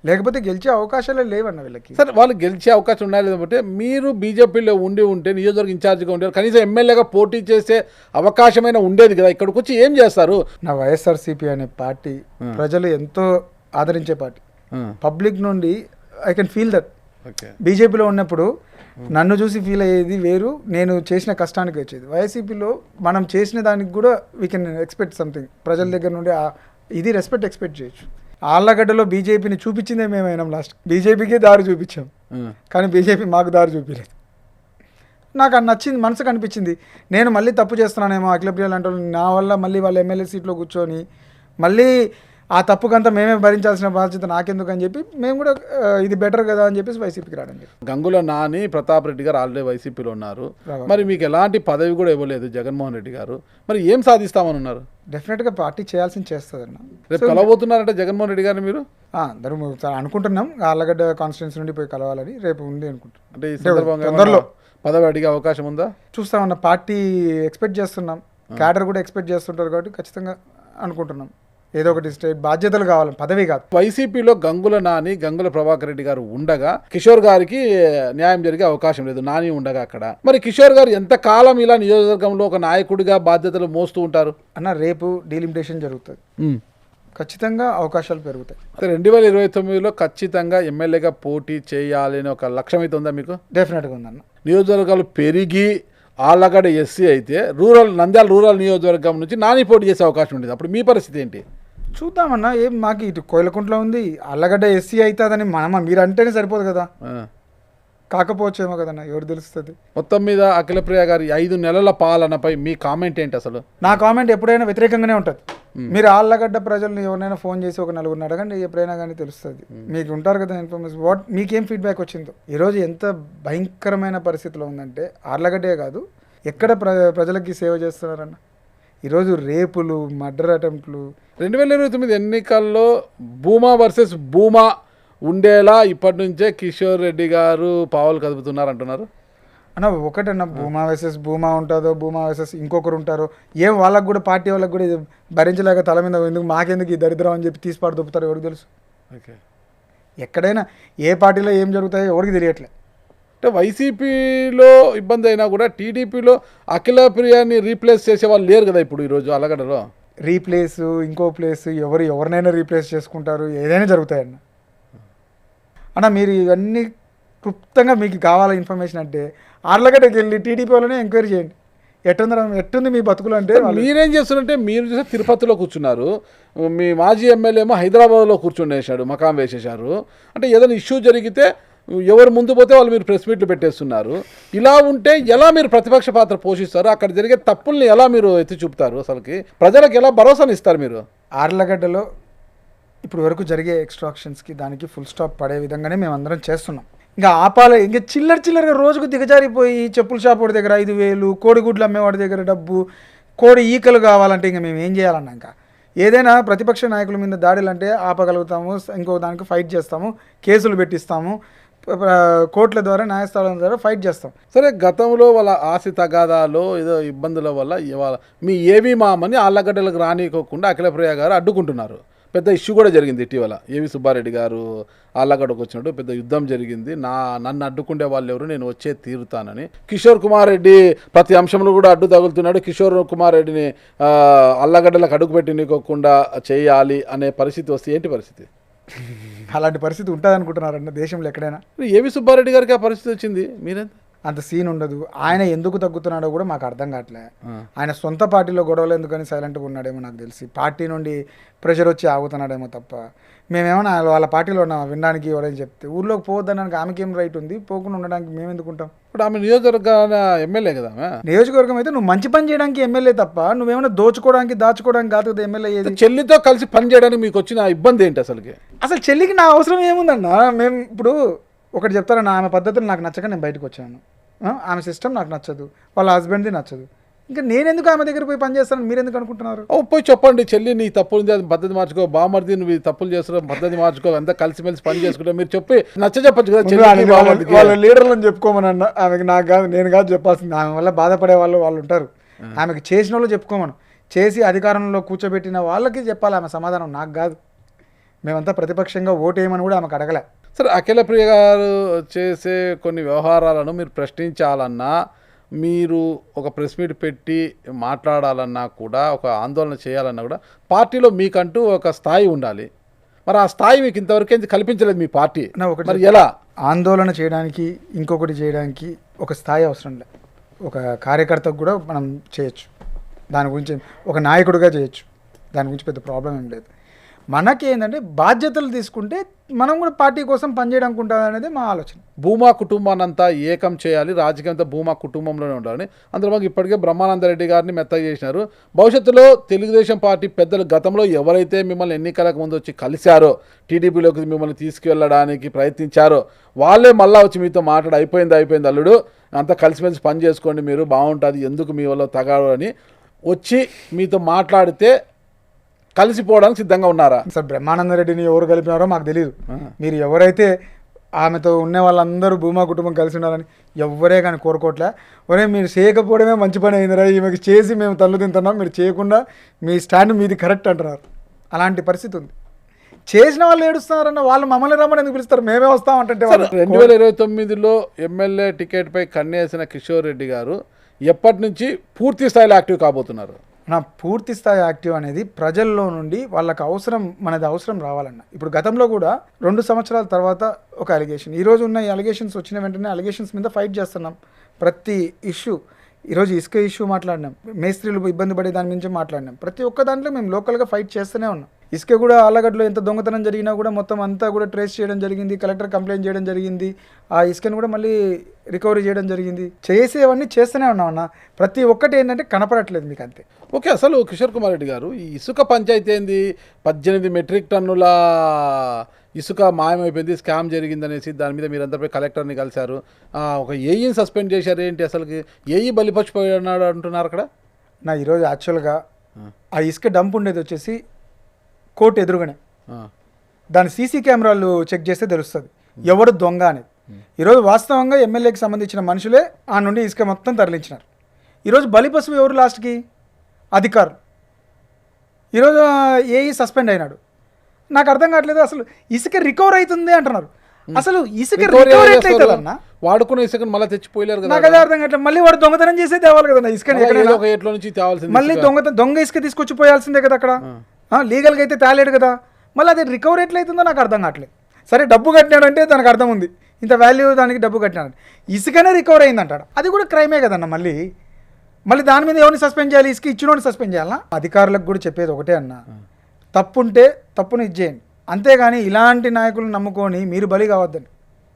లేకపోతే గెలిచే అవకాశాలే లేవన్న వీళ్ళకి. సరే వాళ్ళు గెలిచే అవకాశం ఉండాలి లేదంటే మీరు బీజేపీలో ఉంటే నియోజకవర్గ ఇన్ఛార్జిగా ఉండేవారు, కనీసం ఎమ్మెల్యేగా పోటీ చేసే అవకాశమైనా ఉండేది కదా. ఇక్కడికి వచ్చి ఏం చేస్తారు? నా వైఎస్ఆర్సీపీ అనే పార్టీ ప్రజలు ఎంతో ఆదరించే పార్టీ. పబ్లిక్ నుండి ఐ కెన్ ఫీల్ దట్. బీజేపీలో ఉన్నప్పుడు నన్ను చూసి ఫీల్ అయ్యేది వేరు, నేను చేసిన కష్టానికి వచ్చేది. వైసీపీలో మనం చేసిన దానికి కూడా వీ కెన్ ఎక్స్పెక్ట్ సంథింగ్. ప్రజల దగ్గర నుండి ఇది రెస్పెక్ట్ ఎక్స్పెక్ట్ చేయొచ్చు. ఆళ్ళగడ్డలో బీజేపీని చూపించిందే మేమైనాం, లాస్ట్ బీజేపీకే దారి చూపించాం, కానీ బీజేపీ మాకు దారి చూపించలేదు. నాకు అది నచ్చింది, మనసుకు అనిపించింది. నేను మళ్ళీ తప్పు చేస్తున్నానేమో అఖిలప్రియ లాంటి వాళ్ళు నా వల్ల మళ్ళీ వాళ్ళ ఎమ్మెల్యే సీట్లో కూర్చొని మళ్ళీ ఆ తప్పుకంతా మేమే భరించాల్సిన బాధ్యత నాకెందుకు అని చెప్పి మేము కూడా ఇది బెటర్ కదా అని చెప్పేసి వైసీపీకి రావడం. గంగుల నాని, ప్రతాప్ రెడ్డి గారు ఆల్రెడీ వైసీపీలో ఉన్నారు, మరి మీకు ఎలాంటి పదవి కూడా ఇవ్వలేదు జగన్మోహన్ రెడ్డి గారు, మరి ఏం సాధిస్తామని ఉన్నారు? డెఫినెట్గా పార్టీ చేయాల్సింది చేస్తుందన్న. రేపు కలవబోతున్నారంటే జగన్మోహన్ రెడ్డి గారిని మీరు? అందరూ అనుకుంటున్నాం, ఆళ్ళగడ్డ కాన్స్టిట్యున్సీ నుండి పోయి కలవాలని రేపు ఉంది అనుకుంటున్నాం. అంటే ఈ సందర్భంగా తొందరలో పదవి అడిగే అవకాశం ఉందా? చూస్తామన్న, పార్టీ ఎక్స్పెక్ట్ చేస్తున్నాం, క్యాడర్ కూడా ఎక్స్పెక్ట్ చేస్తుంటారు కాబట్టి ఖచ్చితంగా అనుకుంటున్నాం ఏదో ఒకటి స్టేట్ బాధ్యతలు కావాలి, పదవి కాదు. వైసీపీలో గంగుల నాని, గంగుల ప్రభాకర్ రెడ్డి గారు ఉండగా కిషోర్ గారికి న్యాయం జరిగే అవకాశం లేదు, నాని ఉండగా అక్కడ. మరి కిషోర్ గారు ఎంతకాలం ఇలా నియోజకవర్గంలో ఒక నాయకుడిగా బాధ్యతలు మోస్తూ ఉంటారు? అన్న రేపు డీలిమిటేషన్ జరుగుతుంది, ఖచ్చితంగా అవకాశాలు పెరుగుతాయి. 2029లో ఖచ్చితంగా ఎమ్మెల్యేగా పోటీ చేయాలని ఒక లక్ష్యం అయితే ఉందా మీకు? డెఫినెట్గా ఉందన్న. నియోజకవర్గాలు పెరిగి ఆళ్ళగడ్డ ఎస్సీ అయితే నంద్యాల రూరల్ నియోజకవర్గం నుంచి నాని పోటీ చేసే అవకాశం ఉండేది, అప్పుడు మీ పరిస్థితి ఏంటి? చూద్దామన్నా, ఏం మాకు ఇటు కోయిలకుంట్లో ఉంది, ఆళ్ళగడ్డ ఎస్సీ అవుతుందని మీరు అంటేనే సరిపోదు కదా, కాకపోవచ్చేమో కదన్నా, ఎవరు తెలుస్తుంది. మొత్తం మీద అఖిలప్రియ గారి 5 నెలల పాలనపై మీ కామెంట్ ఏంటి అసలు? నా కామెంట్ ఎప్పుడైనా వ్యతిరేకంగానే ఉంటుంది. మీరు ఆళ్ళగడ్డ ప్రజల్ని ఎవరైనా ఫోన్ చేసి ఒక 4 అడగండి, ఎప్పుడైనా కానీ తెలుస్తుంది. మీకు ఉంటారు కదా ఇన్ఫర్మేషన్, మీకేం ఫీడ్బ్యాక్ వచ్చిందో. ఈరోజు ఎంత భయంకరమైన పరిస్థితిలో ఉందంటే ఆళ్ళగడ్డే కాదు, ఎక్కడ ప్రజలకి సేవ చేస్తున్నారన్న. ఈరోజు రేపులు, మర్డర్ అటెంప్ట్లు. 2029 ఎన్నికల్లో భూమా వర్సెస్ భూమా ఉండేలా ఇప్పటి నుంచే కిషోర్ రెడ్డి గారు పావులు కదుపుతున్నారు అంటున్నారు. అన్న ఒకటన్నా, భూమా వర్సెస్ భూమా ఉంటుందో, భూమా వర్సెస్ ఇంకొకరు ఉంటారో, ఏం వాళ్ళకు కూడా పార్టీ వాళ్ళకి కూడా భరించలేక తల మీద ఎందుకు మాకెందుకు ఈ దరిద్రం అని చెప్పి తీసి దొప్పుతారు, ఎవరికి తెలుసు. ఓకే, ఎక్కడైనా ఏ పార్టీలో ఏం జరుగుతాయో ఎవరికి తెలియట్లే. అంటే వైసీపీలో ఇబ్బంది అయినా కూడా టీడీపీలో అఖిలప్రియని రీప్లేస్ చేసే వాళ్ళు లేరు కదా ఇప్పుడు ఈరోజు ఆళ్ళగడ్డలో. రీప్లేస్ ఇంకో ప్లేస్ ఎవరినైనా రీప్లేస్ చేసుకుంటారు, ఏదైనా జరుగుతాయన్న. అన్న మీరు ఇవన్నీ క్లుప్తంగా మీకు కావాల ఇన్ఫర్మేషన్ అంటే ఆర్లగడ్డకి వెళ్ళి టీడీపీ వాళ్ళనే ఎంక్వైరీ చేయండి. ఎట్టుంది మీ బతుకులు అంటే మీరేం చేస్తున్నారంటే మీరు చూస్తే తిరుపతిలో కూర్చున్నారు, మీ మాజీ ఎమ్మెల్యే ఏమో హైదరాబాద్లో కూర్చునేసాడు, మకాం వేసేశారు. అంటే ఏదైనా ఇష్యూ జరిగితే ఎవరు ముందు పోతే వాళ్ళు మీరు ప్రెస్ మీట్లు పెట్టేస్తున్నారు. ఇలా ఉంటే ఎలా మీరు ప్రతిపక్ష పాత్ర పోషిస్తారు? అక్కడ జరిగే తప్పుల్ని ఎలా మీరు ఎత్తి చూపుతారు? అసలుకి ప్రజలకు ఎలా భరోసాని ఇస్తారు మీరు? ఆర్లగడ్డలో ఇప్పుడు వరకు జరిగే ఎక్స్ట్రాక్షన్స్కి దానికి ఫుల్ స్టాప్ పడే విధంగానే మేము అందరం చేస్తున్నాం. ఇంకా ఆపాలి, ఇంకా చిల్లరగా రోజుకు దిగజారిపోయి చెప్పుల షాప్ వాడి దగ్గర 5,000, కోడిగుడ్లు అమ్మేవాడి దగ్గర డబ్బు, కోడి ఈకలు కావాలంటే ఇంకా మేము ఏం చేయాలన్నా? ఇంకా ఏదైనా ప్రతిపక్ష నాయకుల మీద దాడులు అంటే ఆపగలుగుతాము, ఇంకో దానికి ఫైట్ చేస్తాము, కేసులు పెట్టిస్తాము, కోర్టుల ద్వారా న్యాయస్థానాల ద్వారా ఫైట్ చేస్తాం. సరే, గతంలో వాళ్ళ ఆస్తి తగాదాలో ఏదో ఇబ్బందుల వల్ల ఇవాళ మీ ఏవి మామని ఆళ్ళగడ్డలకు రానికోకుండా అఖిలప్రియ గారు అడ్డుకుంటున్నారు. పెద్ద ఇష్యూ కూడా జరిగింది ఇటీవల. ఏవి సుబ్బారెడ్డి గారు ఆళ్ళగడ్డకు వచ్చినట్టు పెద్ద యుద్ధం జరిగింది. నన్ను అడ్డుకుండే వాళ్ళు ఎవరు, నేను వచ్చే తీరుతానని. కిషోర్ కుమార్ రెడ్డి ప్రతి అంశంలో కూడా అడ్డు తగులుతున్నాడు. కిషోర్ కుమార్ రెడ్డిని ఆళ్ళగడ్డలకు అడుగు పెట్టినీకోకుండా చేయాలి అనే పరిస్థితి వస్తే ఏంటి పరిస్థితి? అలాంటి పరిస్థితి ఉంటుంది అనుకుంటున్నారన్న దేశంలో ఎక్కడైనా? ఏవి సుబ్బారెడ్డి గారికి ఆ పరిస్థితి వచ్చింది, మీరెంత అంత సీన్ ఉండదు. ఆయన ఎందుకు తగ్గుతున్నాడో కూడా మాకు అర్థం కావట్లే. ఆయన సొంత పార్టీలో గొడవలు ఎందుకని సైలెంట్గా ఉన్నాడేమో నాకు తెలిసి, పార్టీ నుండి ప్రెషర్ వచ్చి ఆగుతున్నాడేమో తప్ప. మేమేమన్నా వాళ్ళ పార్టీలో ఉన్నాం వినడానికి, ఎవరైనా చెప్తే ఊర్లోకి పోవద్దనడానికి ఆమెకి ఏం రైట్ ఉంది? పోకుండా ఉండడానికి మేము ఎందుకుంటాం? ఇప్పుడు ఆమె నియోజకవర్గ ఎమ్మెల్యే కదా. నియోజకవర్గం అయితే నువ్వు మంచి పని చేయడానికి ఎమ్మెల్యే తప్ప నువ్వేమైనా దాచుకోవడానికి కాదు కదా ఎమ్మెల్యే. ఏది చెల్లితో కలిసి పని చేయడానికి మీకు వచ్చిన ఇబ్బంది ఏంటి అసలుకి? అసలు చెల్లికి నా అవసరం ఏముందన్నా? మేము ఇప్పుడు ఒకటి చెప్తారన్న, ఆమె పద్ధతులు నాకు నచ్చక నేను బయటకు వచ్చాను, ఆమె సిస్టమ్ నాకు నచ్చదు, వాళ్ళ హస్బెండ్ది నచ్చదు, ఇంకా నేనెందుకు ఆమె దగ్గర పోయి పని చేస్తాను మీరు ఎందుకు అనుకుంటున్నారు? పోయి చెప్పండి, చెల్లి నీ తప్పులు ఉంది, అది పద్ధతి మార్చుకో, బామర్ది నువ్వు ఈ తప్పులు చేస్తున్నావు, పద్ధతి మార్చుకో, అంతా కలిసిమెలిసి పని చేసుకుంటా మీరు చెప్పి చెప్పచ్చు కదా. వాళ్ళ లీడర్లను చెప్పుకోమనన్న, ఆమెకి నాకు కాదు, నేను కాదు చెప్పాల్సింది. ఆమె వల్ల బాధపడే వాళ్ళు ఉంటారు, ఆమెకి చేసిన వాళ్ళు చెప్పుకోమను. చేసి అధికారంలో కూర్చోబెట్టిన వాళ్ళకి చెప్పాలి ఆమె సమాధానం, నాకు కాదు. మేమంతా ప్రతిపక్షంగా ఓటేయమని కూడా ఆమెకు అడగలే. సరే, అఖిలప్రియ గారు చేసే కొన్ని వ్యవహారాలను మీరు ప్రశ్నించాలన్నా, మీరు ఒక ప్రెస్ మీట్ పెట్టి మాట్లాడాలన్నా కూడా, ఒక ఆందోళన చేయాలన్నా కూడా పార్టీలో మీకంటూ ఒక స్థాయి ఉండాలి. మరి ఆ స్థాయి మీకు ఇంతవరకు ఎందుకు కల్పించలేదు మీ పార్టీ? మరి ఎలా? ఆందోళన చేయడానికి, ఇంకొకటి చేయడానికి ఒక స్థాయి అవసరం లేదు. ఒక కార్యకర్తకు కూడా మనం చేయొచ్చు, దాని గురించి ఒక నాయకుడిగా చేయొచ్చు, దాని గురించి పెద్ద ప్రాబ్లం ఏం లేదు. మనకి ఏంటంటే బాధ్యతలు తీసుకుంటే మనం కూడా పార్టీ కోసం పనిచేయడానికి ఉంటుంది అనేది మా ఆలోచన. భూమా కుటుంబాన్ని అంతా ఏకం చేయాలి, రాజకీయం అంతా భూమా కుటుంబంలోనే ఉండాలని అందులో మాకు ఇప్పటికే బ్రహ్మానందరెడ్డి గారిని మెత్తగా చేసినారు. భవిష్యత్తులో తెలుగుదేశం పార్టీ పెద్దలు గతంలో ఎవరైతే మిమ్మల్ని ఎన్నికలకు ముందు వచ్చి కలిశారో, టీడీపీలోకి మిమ్మల్ని తీసుకువెళ్ళడానికి ప్రయత్నించారో, వాళ్ళే మళ్ళీ వచ్చి మీతో మాట్లాడి అయిపోయింది అల్లుడు, అంతా కలిసిమెలిసి పని చేసుకోండి, మీరు బాగుంటుంది, ఎందుకు మీ వల్ల తగాడు అని వచ్చి మీతో మాట్లాడితే కలిసిపోవడానికి సిద్ధంగా ఉన్నారా? సార్, బ్రహ్మానందరెడ్డిని ఎవరు కలిపినారో మాకు తెలియదు. మీరు ఎవరైతే ఆమెతో ఉన్న వాళ్ళందరూ భూమా కుటుంబం కలిసి ఉండాలని ఎవరే కానీ కోరుకోవట్లే. ఒరే మీరు చేయకపోవడమే మంచి పని అయిందిరా, ఈమెకి చేసి మేము తల్లు తింటున్నాం, మీరు చేయకుండా మీ స్టాండ్ మీది కరెక్ట్ అంటున్నారు. అలాంటి పరిస్థితి ఉంది. చేసిన వాళ్ళు ఏడుస్తున్నారన్న, వాళ్ళు మమ్మల్ని రమ్మని ఎందుకు పిలుస్తారు, మేమే వస్తామంటే. 2029లో ఎమ్మెల్యే టికెట్పై కన్నేసిన కిషోర్ రెడ్డి గారు ఎప్పటి నుంచి పూర్తి స్థాయిలో యాక్టివ్ కాబోతున్నారు? నా పూర్తి స్థాయి యాక్టివ్ అనేది ప్రజల్లో నుండి వాళ్ళకి అవసరం, మనది అవసరం రావాలన్న. ఇప్పుడు గతంలో కూడా 2 సంవత్సరాల తర్వాత ఒక అలిగేషన్, ఈరోజు ఉన్న ఈ అలిగేషన్స్ వచ్చిన వెంటనే అలిగేషన్స్ మీద ఫైట్ చేస్తున్నాం. ప్రతి ఇష్యూ, ఈరోజు ఇసుక ఇష్యూ మాట్లాడినాం, మేస్త్రీలు ఇబ్బంది పడే దాని గురించి మాట్లాడినాం. ప్రతి ఒక్క దాంట్లో మేము లోకల్గా ఫైట్ చేస్తూనే ఉన్నాం. ఇసుక కూడా ఆళ్ళగడ్డలో ఎంత దొంగతనం జరిగినా కూడా మొత్తం అంతా కూడా ట్రేస్ చేయడం జరిగింది, కలెక్టర్ కంప్లైంట్ చేయడం జరిగింది, ఆ ఇసుకను కూడా మళ్ళీ రికవరీ చేయడం జరిగింది. చేసేవన్నీ చేస్తూనే ఉన్నాం అన్న. ప్రతి ఒక్కటి ఏంటంటే కనపడట్లేదు మీకు, అంతే. ఓకే, అసలు కిషోర్ కుమార్ రెడ్డి గారు, ఈ ఇసుక పంచాయతీ ఏంది? 18 మెట్రిక్ టన్నుల ఇసుక మాయమైపోయింది, స్కామ్ జరిగిందనేసి దాని మీద మీరందరిపై కలెక్టర్ని కలిశారు, ఒక ఏఈని సస్పెండ్ చేశారు. ఏంటి అసలుకి ఏఈ బలిపచ్చిపోయినాడు అంటున్నారు అక్కడ? నా ఈరోజు యాక్చువల్గా ఆ ఇసుక డంప్ ఉండేది వచ్చేసి కోర్టు ఎదురుగానే, దాని సీసీ కెమెరాలు చెక్ చేస్తే తెలుస్తుంది ఎవడు దొంగ అనేది. ఈరోజు వాస్తవంగా ఎమ్మెల్యేకి సంబంధించిన మనుషులే ఆ నుండి ఇసుక మొత్తం తరలించినారు. ఈరోజు బలిపశువు ఎవరు లాస్ట్కి? అధికారులు. ఈరోజు ఏఈ సస్పెండ్ అయినాడు. నాకు అర్థం కావట్లేదు, అసలు ఇసుక రికవర్ అవుతుంది అంటున్నారు. అసలు ఇసుక Recovery రికవర్ ఎలా ఎట్లయితుంది చేస్తారు? అన్న? వాడుకున్న ఇసుకను మళ్ళీ తెచ్చిపోయలేరు కదా. నాకు అదే అర్థం కావట్లేదు. మళ్ళీ వాడు దొంగతనం చేసే తేవాలి కదా ఇసుక. మళ్ళా ఏదో ఒక ఏట్లో నుంచి తేవాల్సింది మళ్ళీ ఇసుక. దొంగ ఇసుక తీసుకొచ్చి పోయాల్సిందే కదా అక్కడ. లీగల్గా అయితే తేలేడు కదా. మళ్ళీ అది రికవర్ ఎట్లయితుందో నాకు అర్థం కావట్లేదు. సరే డబ్బు కట్టినాడంటే దానికి అర్థం ఉంది, ఇంత వాల్యూ దానికి డబ్బు కట్టినాడు. ఇసుకనే రికవర్ అయిందంటాడు, అది కూడా క్రైమే కదన్న. మళ్ళీ దాని మీద ఎవరిని సస్పెండ్ చేయాలి? ఇసుక ఇచ్చినోని సస్పెండ్ చేయాలన్నా? అధికారులకు కూడా చెప్పేది ఒకటే అన్న, తప్పుంటే తప్పును ఇచ్చేయండి, అంతేగాని ఇలాంటి నాయకులను నమ్ముకొని మీరు బలి కావద్దండి.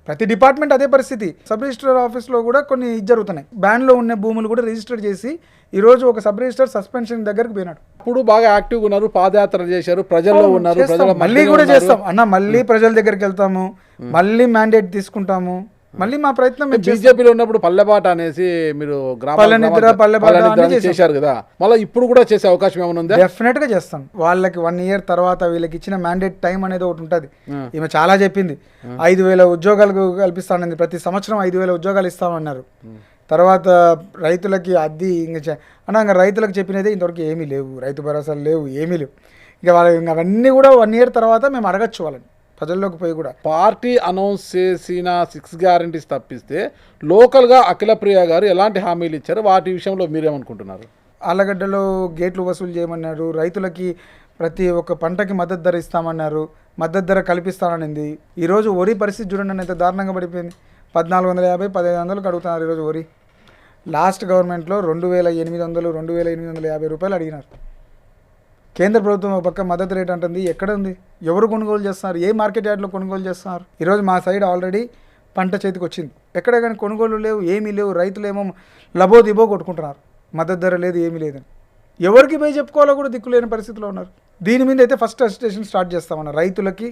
ప్రతి డిపార్ట్మెంట్ అదే పరిస్థితి. సబ్ రిజిస్టర్ ఆఫీస్లో కూడా కొన్ని జరుగుతున్నాయి. బ్యాన్లో ఉన్న భూములు కూడా రిజిస్టర్ చేసి ఈరోజు ఒక సబ్ రిజిస్టర్ సస్పెన్షన్ దగ్గరికి పోయినాడు. ఇప్పుడు బాగా యాక్టివ్గా ఉన్నారు, పాదయాత్ర చేశారు, ప్రజల్లో ఉన్నారు, చేస్తాం. ప్రజల మళ్ళీ మధ్యలో కూడా ఉన్నారు. చేస్తాం అన్న, మళ్ళీ ప్రజల దగ్గరికి వెళ్తాము, మళ్ళీ మ్యాండేట్ తీసుకుంటాము, మళ్ళీ మా ప్రయత్నం మేము చేస్తాం. బీజేపీలో ఉన్నప్పుడు పల్లెబాట అనేసి మీరు పల్లెనిద్ర, పల్లెబాట అన్నీ చేశారు కదా, మళ్ళీ ఇప్పుడు కూడా చేసే అవకాశం ఏమైనా ఉందా? డెఫినెట్ గా చేస్తాం. వాళ్ళకి 1 year తర్వాత వీళ్ళకి ఇచ్చిన మ్యాండేట్ టైం అనేది ఒకటి ఉంటుంది. ఈమె చాలా చెప్పింది, 5,000 ఉద్యోగాలు కల్పిస్తానని, ప్రతి సంవత్సరం 5,000 ఉద్యోగాలు ఇస్తామన్నారు. తర్వాత రైతులకి అది ఇంకా రైతులకు చెప్పినదే ఇంతవరకు ఏమీ లేవు, రైతు భరోసాలు లేవు, ఏమీ లేవు. ఇక వాళ్ళు ఇంకా అవన్నీ కూడా 1 year తర్వాత మేము అడగచ్చు వాళ్ళని ప్రజల్లోకి పోయి కూడా. పార్టీ అనౌన్స్ చేసిన 6 గ్యారెంటీస్ తప్పిస్తే లోకల్గా అఖిలప్రియ గారు ఎలాంటి హామీలు ఇచ్చారు, వాటి విషయంలో మీరేమనుకుంటున్నారు? ఆళ్ళగడ్డలో గేట్లు వసూలు చేయమన్నారు, రైతులకి ప్రతి ఒక్క పంటకి మద్దతు ధర ఇస్తామన్నారు, మద్దతు ధర కల్పిస్తాననింది. ఈరోజు వరి పరిస్థితి చూడండి ఎంత దారుణంగా పడిపోయింది. 1,450, 1,500 అడుగుతున్నారు ఈరోజు వరి. లాస్ట్ గవర్నమెంట్లో 2,800, 2,850 రూపాయలు అడిగినారు. కేంద్ర ప్రభుత్వం ఒక పక్క మద్దతు రేట్ అంటుంది, ఎక్కడ ఉంది? ఎవరు కొనుగోలు చేస్తున్నారు? ఏ మార్కెట్ యార్డ్లో కొనుగోలు చేస్తున్నారు? ఈరోజు మా సైడ్ ఆల్రెడీ పంట చేతికి వచ్చింది, ఎక్కడ కానీ కొనుగోలు లేవు, ఏమీ లేవు. రైతులు ఏమో లబో దిబో కొట్టుకుంటున్నారు, మద్దతు ధర లేదు, ఏమీ లేదని. ఎవరికి పోయి చెప్పుకోవాలో కూడా దిక్కులేని పరిస్థితిలో ఉన్నారు. దీని మీద అయితే ఫస్ట్ అజిటేషన్ స్టార్ట్ చేస్తామన్నారు రైతులకి.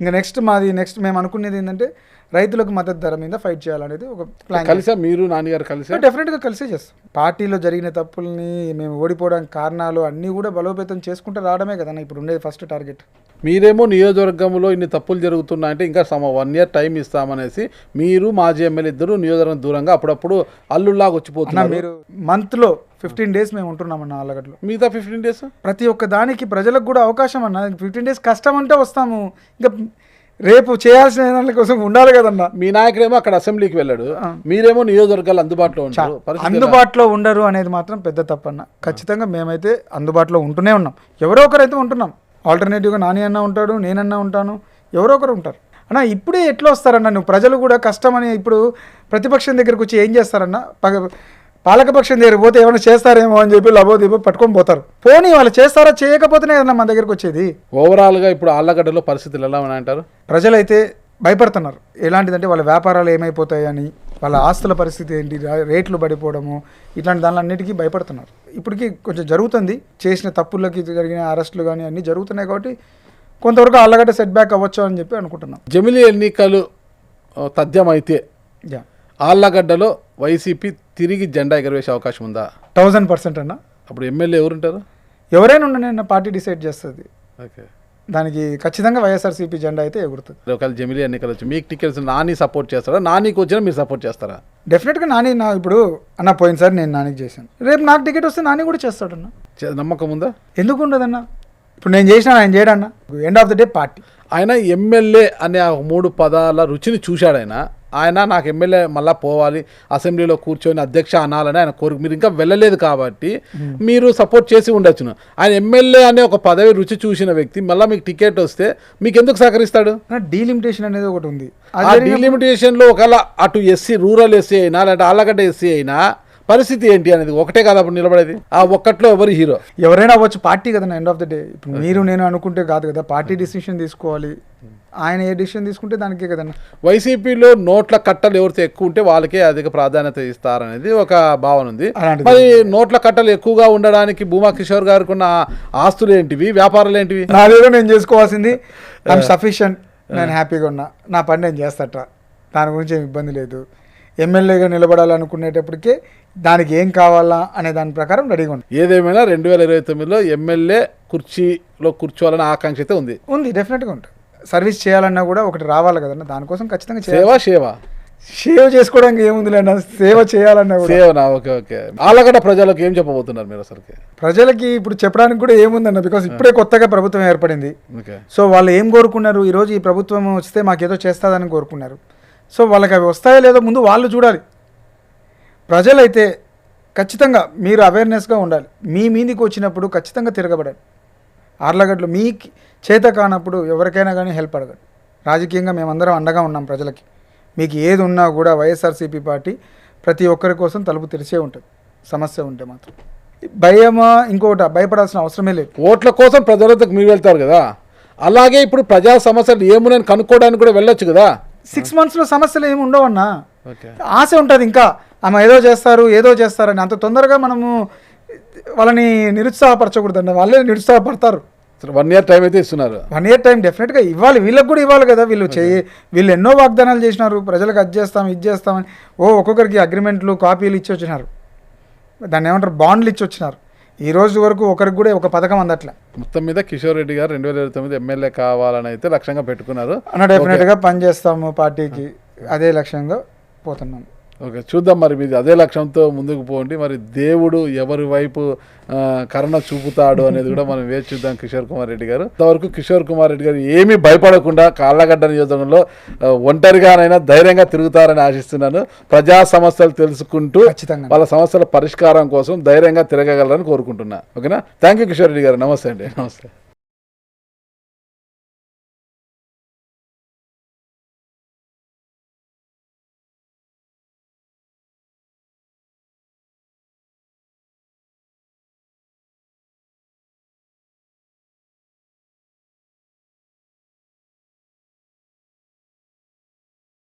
ఇంకా నెక్స్ట్ మేము అనుకునేది ఏంటంటే రైతులకు మద్దతు ధర మీద ఫైట్ చేయాలనేది ఒక ప్లాన్. కలిసా మీరు నాన్నగారు కలిసా? డెఫినెట్గా కలిసే చేస్తాం. పార్టీలో జరిగిన తప్పుల్ని, మేము ఓడిపోవడానికి కారణాలు అన్నీ కూడా బలోపేతం చేసుకుంటూ రావడమే కదన్న ఇప్పుడు ఉండేది ఫస్ట్ టార్గెట్. మీరేమో నియోజకవర్గంలో ఇన్ని తప్పులు జరుగుతున్నాయంటే ఇంకా 1 year టైం ఇస్తామనేసి మీరు మాజీ ఎమ్మెల్యే ఇద్దరు నియోజకవర్గం దూరంగా అప్పుడప్పుడు అల్లుల్లాగా వచ్చిపోతున్నారు. మీరు మంత్లో 15 days మేము ఉంటున్నామన్న ఆళ్ళగడ్డలో. మిగతా 15 days ప్రతి ఒక్క దానికి ప్రజలకు కూడా అవకాశం అన్న. 15 days కష్టం అంటే వస్తాము, ఇంకా రేపు చేయాల్సిన దాని కోసం ఉండాలి కదన్నా. మీ నాయకుడేమో అక్కడ అసెంబ్లీకి వెళ్ళాడు, మీరేమో నియోజకవర్గాలు అందుబాటులో ఉంటారు. అందుబాటులో ఉండరు అనేది మాత్రం పెద్ద తప్పన్న. ఖచ్చితంగా మేమైతే అందుబాటులో ఉంటూనే ఉన్నాం, ఎవరో ఒకరైతే ఉంటున్నాం. ఆల్టర్నేటివ్గా నాని అన్న ఉంటాడు, నేనన్నా ఉంటాను, ఎవరో ఒకరు ఉంటారు అన్న. ఇప్పుడే ఎట్లా వస్తారన్న, నువ్వు ప్రజలు కూడా కష్టమని ఇప్పుడు ప్రతిపక్షం దగ్గరకు వచ్చి ఏం చేస్తారన్న, పాలకపక్షం దగ్గరికి పోతే ఏమైనా చేస్తారేమో అని చెప్పి లబోదిబో పట్టుకొని పోతారు. పోనీ వాళ్ళు చేస్తారా, చేయకపోతేనే కదన్నా మన దగ్గరకు వచ్చేది. ఓవరాల్గా ఇప్పుడు ఆళ్ళగడ్డలో పరిస్థితులు ఎలా ఉన్నాయంటారు? ప్రజలైతే భయపడుతున్నారు. ఎలాంటిదంటే వాళ్ళ వ్యాపారాలు ఏమైపోతాయని, వాళ్ళ ఆస్తుల పరిస్థితి ఏంటి, రేట్లు పడిపోవడము, ఇట్లాంటి దానిలన్నిటికీ భయపడుతున్నారు. ఇప్పటికీ కొంచెం జరుగుతుంది, చేసిన తప్పులకి జరిగిన అరెస్టులు కానీ అన్నీ జరుగుతున్నాయి. కాబట్టి కొంతవరకు ఆళ్ళగడ్డ సెట్ బ్యాక్ అవ్వచ్చు అని చెప్పి అనుకుంటున్నాం. జమిలీ ఎన్నికలు తథ్యమైతే ఆళ్ళగడ్డలో వైసీపీ తిరిగి జెండా ఎగరవేసే అవకాశం ఉందా? 1000% అన్న. అప్పుడు ఎమ్మెల్యే ఎవరుంటారు? ఎవరైనా ఉండని పార్టీ డిసైడ్ చేస్తుంది. ఓకే, దానికి ఖచ్చితంగా వైఎస్ఆర్సీపీ జెండా అయితే ఎగురుతుంది. ఒకవేళ జమిలీ ఎన్నికలు వచ్చి మీకు టికెట్స్ నాని సపోర్ట్ చేస్తారా, నానికి వచ్చినా మీరు సపోర్ట్ చేస్తారా? డెఫినెట్గా నాని ఇప్పుడు అన్న పోయినసారి నేను నానికి చేశాను, రేపు నాకు టికెట్ వస్తే నాని కూడా చేస్తాడన్న. నమ్మకం ఉందా? ఎందుకు ఉండదన్న? ఇప్పుడు నేను చేసిన ఆయన చేయడన్న. End of the day party. ఆయన ఎమ్మెల్యే అనే 3 పదాల రుచిని చూశాడు. ఆయన నాకు ఎమ్మెల్యే మళ్ళీ పోవాలి, అసెంబ్లీలో కూర్చొని అధ్యక్ష అనాలని ఆయన కోరిక. మీరు ఇంకా వెళ్ళలేదు కాబట్టి మీరు సపోర్ట్ చేసి ఉండొచ్చును. ఆయన ఎమ్మెల్యే అనే ఒక పదవి రుచి చూసిన వ్యక్తి మళ్ళీ మీకు టికెట్ వస్తే మీకు ఎందుకు సహకరిస్తాడు? డీలిమిటేషన్ అనేది ఒకటి ఉంది. ఆ డీలిమిటేషన్లో ఒకవేళ అటు ఎస్సీ, రూరల్ ఎస్సీ అయినా లేదంటే ఆళ్ళగడ్డ ఎస్సీ అయినా పరిస్థితి ఏంటి అనేది ఒకటే కదా అప్పుడు నిలబడేది. ఆ ఒక్కట్లో ఎవరు హీరో? ఎవరైనా అవ్వచ్చు, పార్టీ కదా ఎండ్ ఆఫ్ ద డే. ఇప్పుడు మీరు నేను అనుకుంటే కాదు కదా, పార్టీ డిసిషన్ తీసుకోవాలి. ఆయన ఏ డిసిషన్ తీసుకుంటే దానికే కదన్న. వైసీపీలో నోట్ల కట్టలు ఎవరితో ఎక్కువ ఉంటే వాళ్ళకే అధిక ప్రాధాన్యత ఇస్తారనేది ఒక భావన ఉంది. మరి నోట్ల కట్టలు ఎక్కువగా ఉండడానికి భూమా కిషోర్ గారికి ఉన్న ఆస్తులు ఏంటివి, వ్యాపారాలు ఏంటివి? నాదేదో నేను చేసుకోవాల్సింది, ఐఎమ్ సఫిషియంట్, నేను హ్యాపీగా ఉన్నా, నా పని నేను చేస్తాట, దాని గురించి ఏమి ఇబ్బంది లేదు. ఎమ్మెల్యేగా నిలబడాలనుకునేటప్పటికే దానికి ఏం కావాలా అనే దాని ప్రకారం రెడీగా ఉంది. ఏదేమైనా 2029లో ఎమ్మెల్యే కుర్చీలో కూర్చోవాలనే ఆకాంక్ష అయితే ఉంది. డెఫినెట్గా ఉంటుంది. సర్వీస్ చేయాలన్నా కూడా ఒకటి రావాలి కదన్న, దానికోసం ఖచ్చితంగా సేవ సేవ్ చేసుకోవడానికి ఏముందిలేండి, సేవ చేయాలన్నా కూడా. సేవనా? Okay okay. ఆళ్ళగడ్డ ప్రజలకు ఏం చెప్పబోతున్నారు మీరు అసలుకి? ప్రజలకి ఇప్పుడు చెప్పడానికి కూడా ఏముందన్న, బికాస్ ఇప్పుడే కొత్తగా ప్రభుత్వం ఏర్పడింది. ఓకే. సో వాళ్ళు ఏం కోరుకున్నారు, ఈరోజు ఈ ప్రభుత్వం వస్తే మాకేదో చేస్తుందని కోరుకున్నారు. సో వాళ్ళకి అవి వస్తాయో లేదో ముందు వాళ్ళు చూడాలి. ప్రజలైతే ఖచ్చితంగా మీరు అవేర్నెస్గా ఉండాలి. మీ మీదికి వచ్చినప్పుడు ఖచ్చితంగా తిరగబడాలి. ఆర్లగడ్డలో మీ చేత కానప్పుడు ఎవరికైనా కానీ హెల్ప్ అడగండి. రాజకీయంగా మేమందరం అండగా ఉన్నాం ప్రజలకి. మీకు ఏది ఉన్నా కూడా వైఎస్ఆర్సీపీ పార్టీ ప్రతి ఒక్కరి కోసం తలుపు తెరిచే ఉంటుంది. సమస్య ఉంటే మాత్రం భయమా ఇంకొకటి భయపడాల్సిన అవసరమే లేదు. ఓట్ల కోసం ప్రజలతో మీరు వెళ్తారు కదా, అలాగే ఇప్పుడు ప్రజా సమస్యలు ఏమున్నాయని కనుక్కోవడానికి కూడా వెళ్ళొచ్చు కదా. 6 monthsలో సమస్యలు ఏమి ఉండవన్నా. ఓకే. ఆశ ఉంటుంది ఇంకా, ఆమె ఏదో చేస్తారని. అంత తొందరగా మనము వాళ్ళని నిరుత్సాహపరచకూడదండి, వాళ్ళే నిరుత్సాహపడతారు. 1 year టైం అయితే ఇస్తున్నారు. 1 year టైం డెఫినెట్గా ఇవ్వాలి, వీళ్ళకి కూడా ఇవ్వాలి కదా. వీళ్ళు ఎన్నో వాగ్దానాలు చేసినారు, ప్రజలకు అది చేస్తాం ఇది చేస్తామని. ఒక్కొక్కరికి అగ్రిమెంట్లు కాపీలు ఇచ్చి వచ్చినారు, దాన్ని ఏమంటారు బాండ్లు ఇచ్చి వచ్చినారు. ఈ రోజు వరకు ఒకరికి కూడా ఒక పథకం అందట్లే. మొత్తం మీద కిషోర్ రెడ్డి గారు 2029 ఎమ్మెల్యే కావాలని అయితే లక్ష్యంగా పెట్టుకున్నారు. డెఫినెట్గా పనిచేస్తాము పార్టీకి, అదే లక్ష్యంగా పోతున్నాము. ఓకే, చూద్దాం మరి మీది అదే లక్ష్యంతో ముందుకు పోండి. మరి దేవుడు ఎవరి వైపు కరుణ చూపుతాడు అనేది కూడా మనం వేచి చూద్దాం. కిషోర్ కుమార్ రెడ్డి గారు ఇంతవరకు కిషోర్ కుమార్ రెడ్డి గారు ఏమీ భయపడకుండా ఆళ్ళగడ్డ నియోజకవర్గంలో ఒంటరిగానైనా ధైర్యంగా తిరుగుతారని ఆశిస్తున్నాను. ప్రజా సమస్యలు తెలుసుకుంటూ వాళ్ళ సమస్యల పరిష్కారం కోసం ధైర్యంగా తిరగగలరని కోరుకుంటున్నా. ఓకేనా? థ్యాంక్ యూ కిషోర్ రెడ్డి గారు. నమస్తే అండి. నమస్తే.